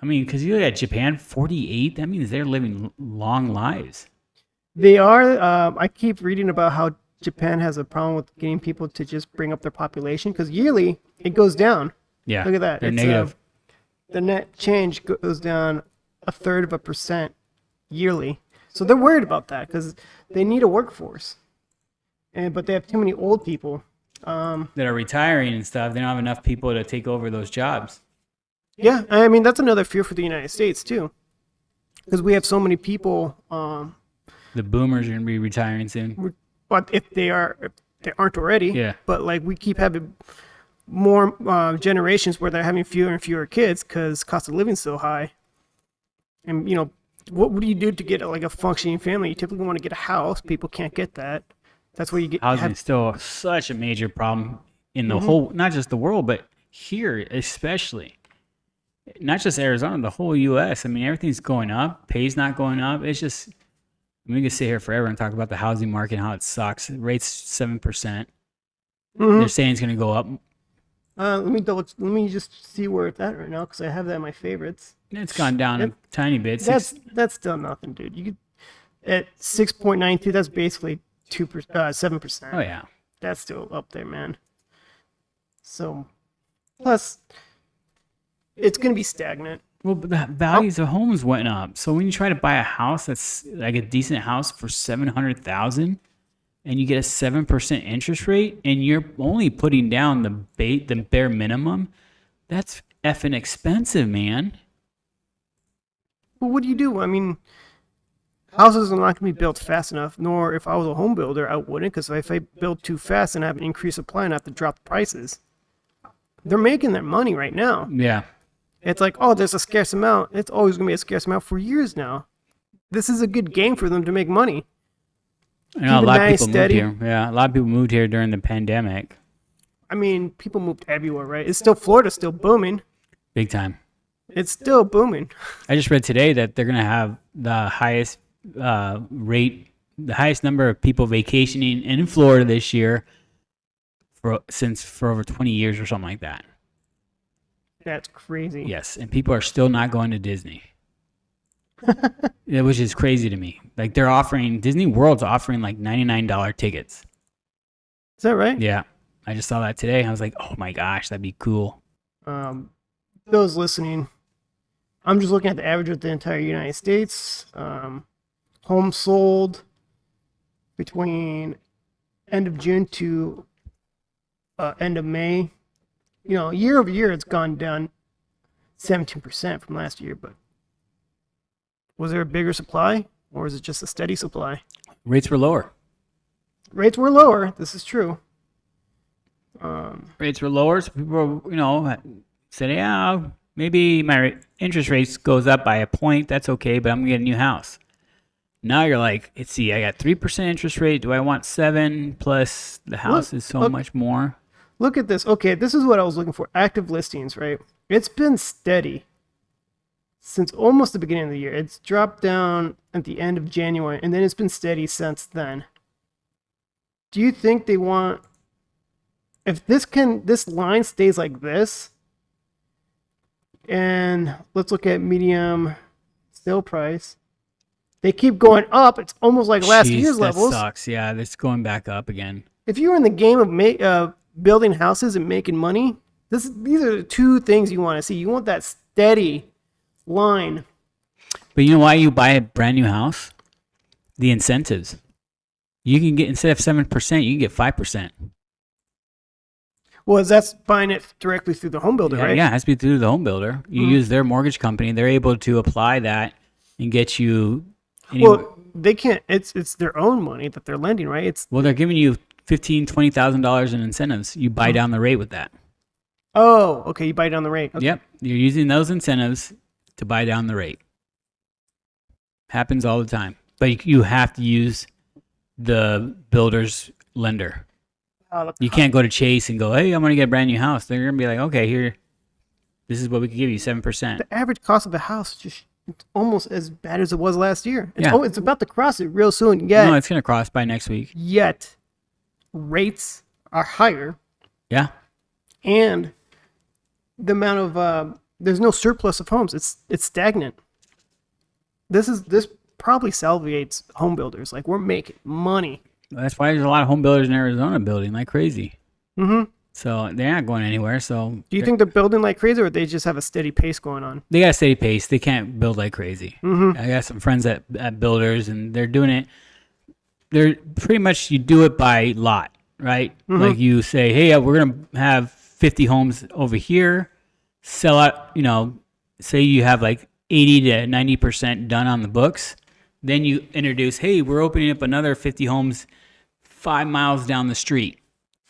I mean, because you look at Japan, 48. That means they're living long lives. They are. I keep reading about how Japan has a problem with getting people to just bring up their population because yearly it goes down. Yeah, Look at that. they're It's negative. the net change goes down 1/3% yearly. So they're worried about that because they need a workforce, but they have too many old people. That are retiring and stuff. They don't have enough people to take over those jobs. Yeah, I mean that's another fear for the United States too, because we have so many people. The boomers are going to be retiring soon. But if they aren't already. Yeah. But like we keep having more generations where they're having fewer and fewer kids because cost of living's so high. And what do you do to get like a functioning family? You typically want to get a house. People can't get that. That's where you get Housing is still such a major problem in the whole, not just the world, but here especially. Not just Arizona, the whole U.S. I mean, everything's going up. Pay's not going up. It's just, we can sit here forever and talk about the housing market and how it sucks. Rates 7%. They're saying it's going to go up. Let me just see where it's at right now because I have that in my favorites. It's gone down a tiny bit. That's still nothing, dude. You could at 6.92. That's basically 7%. Oh yeah. That's still up there, man. So, plus, it's gonna be stagnant. Well, but the values of homes went up. So when you try to buy a house that's like a decent house for $700,000, and you get a 7% interest rate, and you're only putting down the bare minimum, that's effing expensive, man. Well, what do you do? I mean, houses are not going to be built fast enough. Nor if I was a home builder, I wouldn't, because if I build too fast and have an increased supply and I have to drop the prices, they're making their money right now. Yeah. It's like, oh, there's a scarce amount. It's always going to be a scarce amount for years now. This is a good game for them to make money. I know a lot of people steady. moved here. Yeah, a lot of people moved here during the pandemic. I mean, people moved everywhere, right? It's still Florida's still booming. Big time. It's still booming. I just read today that they're going to have the highest rate, the highest number of people vacationing in Florida this year for over 20 years or something like that. That's crazy. Yes, and people are still not going to Disney. Which is crazy to me. Like Disney World's offering like $99 tickets. Is that right? Yeah. I just saw that today. I was like, oh my gosh, that'd be cool. Those listening, I'm just looking at the average of the entire United States. Homes sold between end of June to end of May. Year over year, it's gone down 17% from last year. But was there a bigger supply, or is it just a steady supply? Rates were lower. Rates were lower. This is true. Rates were lower, so people, said, yeah, maybe my interest rates goes up by a point. That's okay, but I'm gonna get a new house. Now you're like, let's see, I got 3% interest rate. Do I want 7 plus the house is so much more? Look at this. Okay, this is what I was looking for. Active listings, right? It's been steady since almost the beginning of the year. It's dropped down at the end of January, and then it's been steady since then. Do you think they want, if this line stays like this, and let's look at medium sale price, they keep going up. It's almost like last year's levels. That sucks. Yeah, it's going back up again. If you're in the game of building houses and making money, these are the two things you want to see. You want that steady line. But you know why you buy a brand new house? The incentives. You can get, instead of 7%, you can get 5%. Well, that's buying it directly through the home builder, right? Yeah, it has to be through the home builder. You use their mortgage company. They're able to apply that and get you. Well, they can't. It's their own money that they're lending, right? Well, they're giving you $15,000-$20,000 in incentives. You buy down the rate with that. Oh, okay. You buy down the rate. Okay. Yep, you're using those incentives to buy down the rate. Happens all the time, but you have to use the builder's lender. You can't go to Chase and go, hey, I'm going to get a brand new house. They're going to be like, okay, here, this is what we can give you, 7%. The average cost of a house just it's almost as bad as it was last year. It's about to cross it real soon. No, it's going to cross by next week. Yet, rates are higher. Yeah. And the amount of there's no surplus of homes. It's stagnant. This probably salvates home builders. Like, we're making money. That's why there's a lot of home builders in Arizona building like crazy. Mm-hmm. So they're not going anywhere. So Do you think they're building like crazy, or they just have a steady pace going on? they got a steady pace. They can't build like crazy. Mm-hmm. I got some friends at builders, and they're doing it. They're pretty much, you do it by lot, right? Like you say, hey, we're gonna have 50 homes over here. Sell out. Say you have like 80 to 90% done on the books. Then you introduce, hey, we're opening up another 50 homes 5 miles down the street.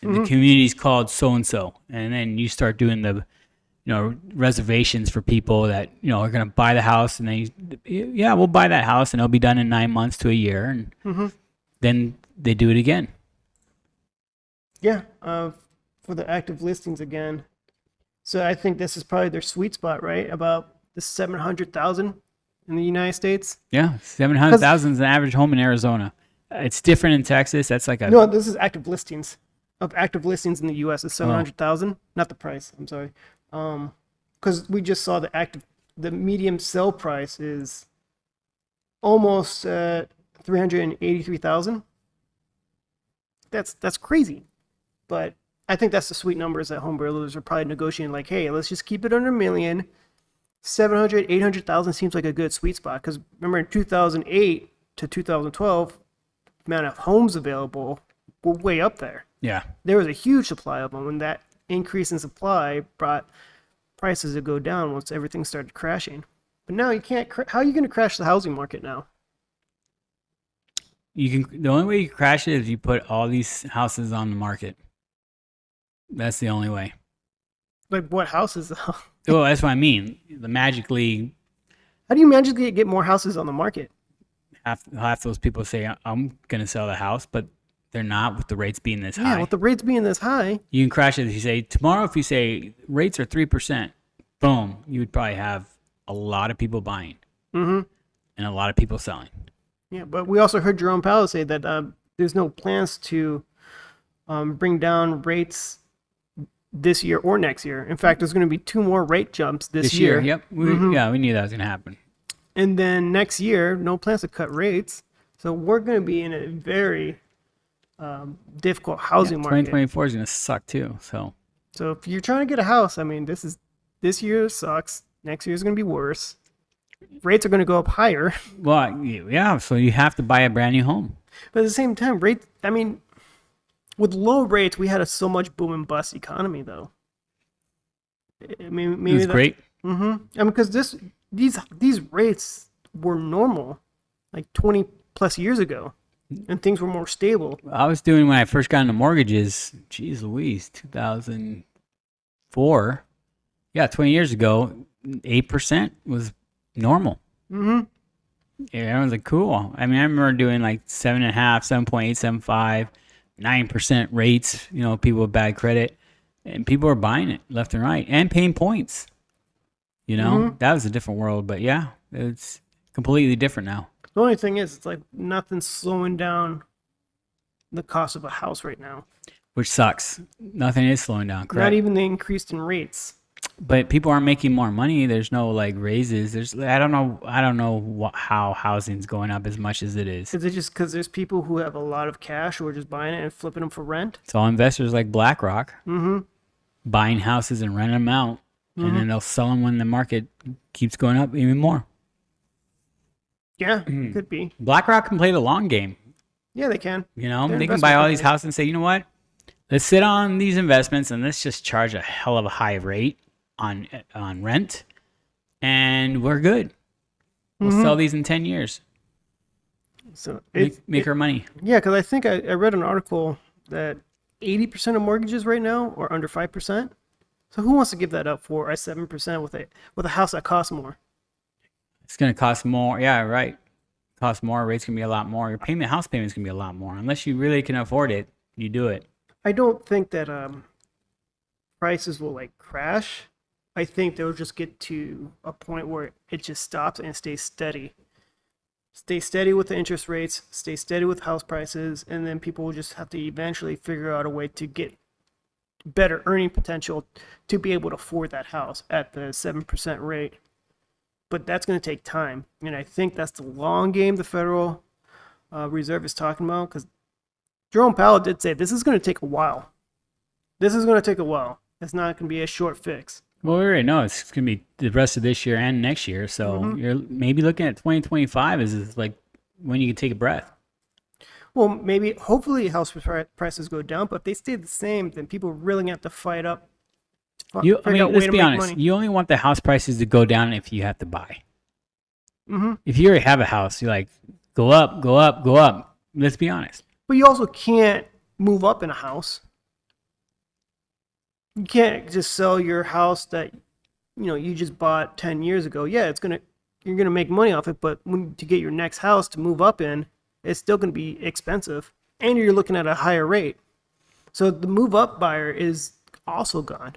And the community's called so and so, and then you start doing the reservations for people that are going to buy the house, and we'll buy that house, and it'll be done in 9 months to a year, and then they do it again. Yeah. For the active listings again. So I think this is probably their sweet spot, right? About the 700,000 in the United States. Yeah, 700,000 is an average home in Arizona. It's different in Texas. That's like No, this is active listings. Of active listings in the U.S. is 700,000, not the price. I'm sorry, because we just saw the medium sell price is almost 383,000. That's crazy, but I think that's the sweet numbers that home builders are probably negotiating. Like, hey, let's just keep it under a million. 700, 800,000 seems like a good sweet spot, because remember in 2008 to 2012, the amount of homes available were way up there. Yeah. There was a huge supply of them, and that increase in supply brought prices to go down once everything started crashing. But now you can't. How are you going to crash the housing market now? You can. The only way you crash it is you put all these houses on the market. That's the only way. Like, what houses? Well, that's what I mean. The magically, How do you magically get more houses on the market? half those people say I'm gonna sell the house, but they're not, with the rates being this Yeah, high. with the rates being this high. You can crash it if you say tomorrow. If you say rates are 3%, boom, you would probably have a lot of people buying and a lot of people selling. Yeah, but we also heard Jerome Powell say that there's no plans to bring down rates this year or next year. In fact, there's going to be 2 more rate jumps this year. Yep. We knew that was gonna happen. And then next year, no plans to cut rates. So we're going to be in a very difficult housing market. 2024 is gonna suck too. So if you're trying to get a house, I mean, this year sucks. Next year is going to be worse. Rates are going to go up higher. well, yeah. So you have to buy a brand new home. But at the same time, with low rates, we had so much boom and bust economy, though. I mean, maybe It was great. I mean, because these rates were normal, like 20 plus years ago, and things were more stable. I was doing when I first got into mortgages. Geez Louise, 2004. Yeah, 20 years ago, 8% was normal. Yeah, everyone's like, cool. I mean, I remember doing like 7.5, 7.8, 7.5, 9% rates. People with bad credit, and people were buying it left and right and paying points. That was a different world, but yeah, it's completely different now. The only thing is, it's like nothing's slowing down the cost of a house right now. Which sucks. Nothing is slowing down, correct? Not even the increase in rates. But people aren't making more money. There's no like raises. I don't know how housing's going up as much as it is. Is it just because there's people who have a lot of cash who are just buying it and flipping them for rent? It's all investors like BlackRock buying houses and renting them out, and then they'll sell them when the market keeps going up even more. Yeah, could be. BlackRock can play the long game. Yeah, they can. They investment can buy all these company. houses and say, you know what? Let's sit on these investments and let's just charge a hell of a high rate on rent, and we're good. We'll sell these in 10 years. So Make our money. Yeah, because I think I read an article that 80% of mortgages right now are under 5%. So who wants to give that up for a 7% with a house that costs more? It's going to cost more. Yeah, right. Cost more. Rates can be a lot more. Your house payments can be a lot more. Unless you really can afford it, you do it. I don't think that prices will like crash. I think they'll just get to a point where it just stops and stays steady. Stay steady with the interest rates, stay steady with house prices, and then people will just have to eventually figure out a way to get better earning potential to be able to afford that house at the 7% rate. But that's going to take time. And I think that's the long game the Federal Reserve is talking about, because Jerome Powell did say this is going to take a while. This is going to take a while. It's not going to be a short fix. Well, we already know it's going to be the rest of this year and next year. So you're maybe looking at 2025 is like when you can take a breath. Well, maybe, hopefully, house prices go down, but if they stay the same, then people really have to fight up. Let's be honest. You only want the house prices to go down if you have to buy. If you already have a house, you're like, go up, go up, go up. Let's be honest. But you also can't move up in a house. You can't just sell your house that you just bought 10 years ago. Yeah, you're gonna make money off it, but to get your next house to move up in, it's still gonna be expensive, and you're looking at a higher rate. So the move up buyer is also gone.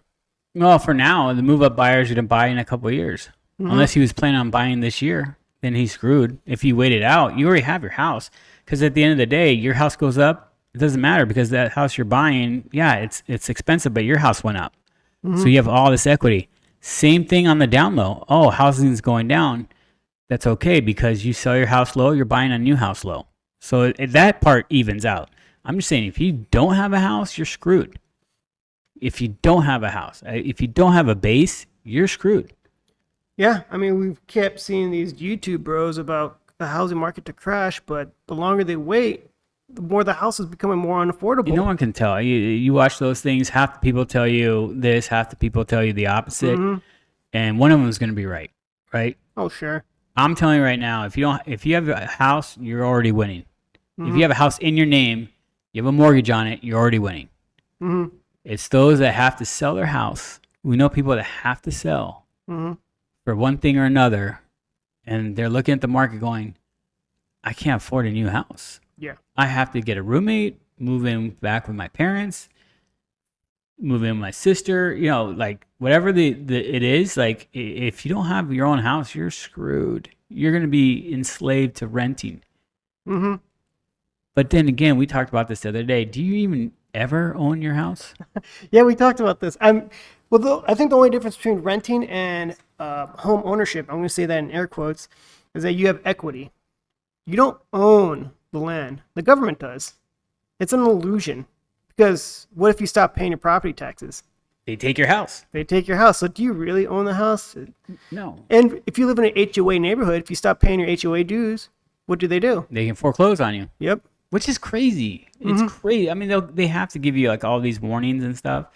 Well, for now, the move up buyers are gonna buy in a couple of years, unless he was planning on buying this year. Then he's screwed. If you wait it out, you already have your house. Because at the end of the day, your house goes up. It doesn't matter because that house you're buying, yeah, it's expensive, but your house went up. So you have all this equity. Same thing on the down low. Oh, housing's going down. That's okay because you sell your house low, you're buying a new house low. So that part evens out. I'm just saying, if you don't have a house, you're screwed. If you don't have a house, if you don't have a base, you're screwed. Yeah, I mean, we've kept seeing these YouTube bros about the housing market to crash, but the longer they wait, the more the house is becoming more unaffordable. No one can tell. You watch those things, half the people tell you this, half the people tell you the opposite, and one of them is going to be right? Oh, sure. I'm telling you right now, if you have a house, you're already winning. If you have a house in your name, you have a mortgage on it, you're already winning. It's those that have to sell their house. We know people that have to sell for one thing or another, and they're looking at the market going, I can't afford a new house. Yeah. I have to get a roommate, move in back with my parents, move in with my sister, like whatever it is, like if you don't have your own house, you're screwed. You're going to be enslaved to renting. But then again, we talked about this the other day. Do you even ever own your house? Yeah, we talked about this. I think the only difference between renting and home ownership, I'm going to say that in air quotes, is that you have equity. You don't own the land. The government does. It's an illusion. Because what if you stop paying your property taxes? They take your house. They take your house. So do you really own the house? No. And if you live in an HOA neighborhood, if you stop paying your HOA dues, what do? They can foreclose on you. Yep. Which is crazy. It's crazy. I mean, they have to give you like all these warnings and stuff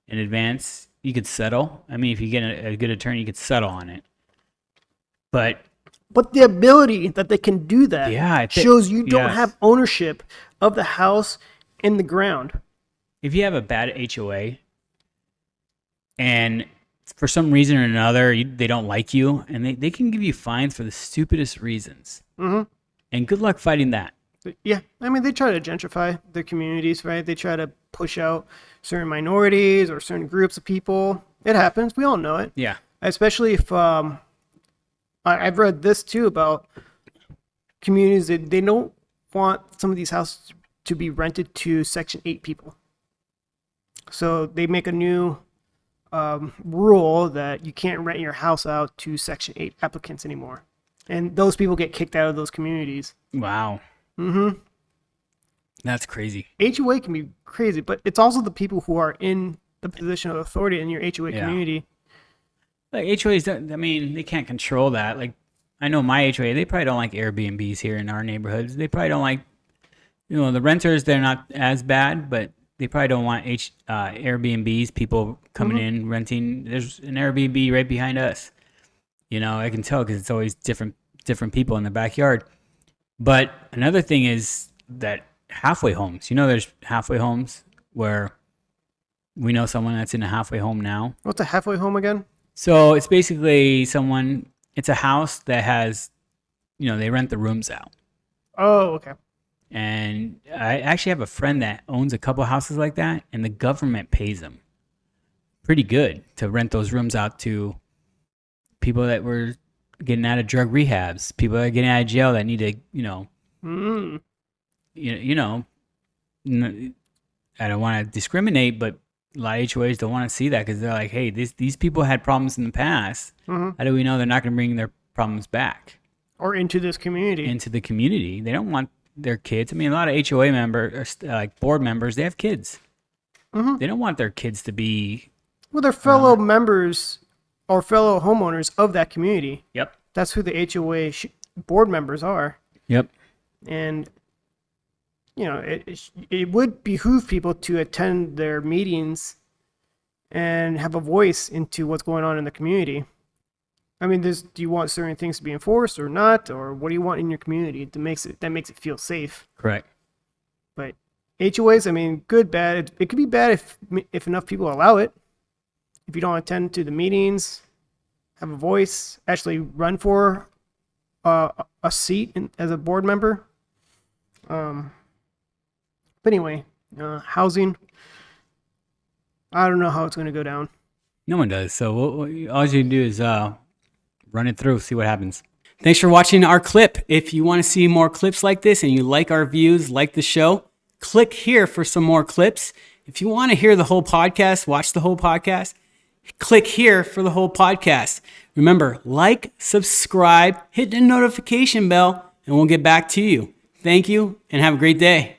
in advance. You could settle. I mean, if you get a good attorney, you could settle on it. But the ability that they can do that shows you don't have ownership of the house in the ground. If you have a bad HOA and for some reason or another, they don't like you, and they can give you fines for the stupidest reasons. And good luck fighting that. Yeah, I mean, they try to gentrify their communities, right? They try to push out certain minorities or certain groups of people. It happens. We all know it. Yeah. Especially if I've read this too about communities that they don't want some of these houses to be rented to Section 8 people. So they make a new rule that you can't rent your house out to Section 8 applicants anymore. And those people get kicked out of those communities. Wow. That's crazy. HOA can be crazy, but it's also the people who are in the position of authority in your HOA community. Like HOAs, I mean, they can't control that. Like, I know my HOA, they probably don't like Airbnbs here in our neighborhoods. They probably don't like, the renters, they're not as bad, but they probably don't want Airbnbs, people coming in, renting. There's an Airbnb right behind us. I can tell because it's always different people in the backyard. But another thing is that halfway homes, there's halfway homes where we know someone that's in a halfway home now. What's a halfway home again? So it's basically it's a house that has, they rent the rooms out. Oh, okay. And I actually have a friend that owns a couple houses like that, and the government pays them pretty good to rent those rooms out to people that were getting out of drug rehabs, people that are getting out of jail that need to, I don't want to discriminate, but a lot of HOAs don't want to see that because they're like, hey, these people had problems in the past. Mm-hmm. How do we know they're not going to bring their problems back Or into this community. into the community? They don't want their kids. I mean, a lot of HOA members, like board members, they have kids. Mm-hmm. They don't want their kids to be. Well, they're fellow members or fellow homeowners of that community. Yep. That's who the HOA board members are. Yep. And, it would behoove people to attend their meetings and have a voice into what's going on in the community. I mean, do you want certain things to be enforced or not? Or what do you want in your community that makes it feel safe? Correct. But HOAs, I mean, good, bad. It could be bad if enough people allow it. If you don't attend to the meetings, have a voice, actually run for a seat as a board member. But anyway, housing. I don't know how it's going to go down. No one does. So all you do is run it through, see what happens. Thanks for watching our clip. If you want to see more clips like this and you like our views, like the show, click here for some more clips. If you want to hear the whole podcast, watch the whole podcast, click here for the whole podcast. Remember, like, subscribe, hit the notification bell, and we'll get back to you. Thank you and have a great day.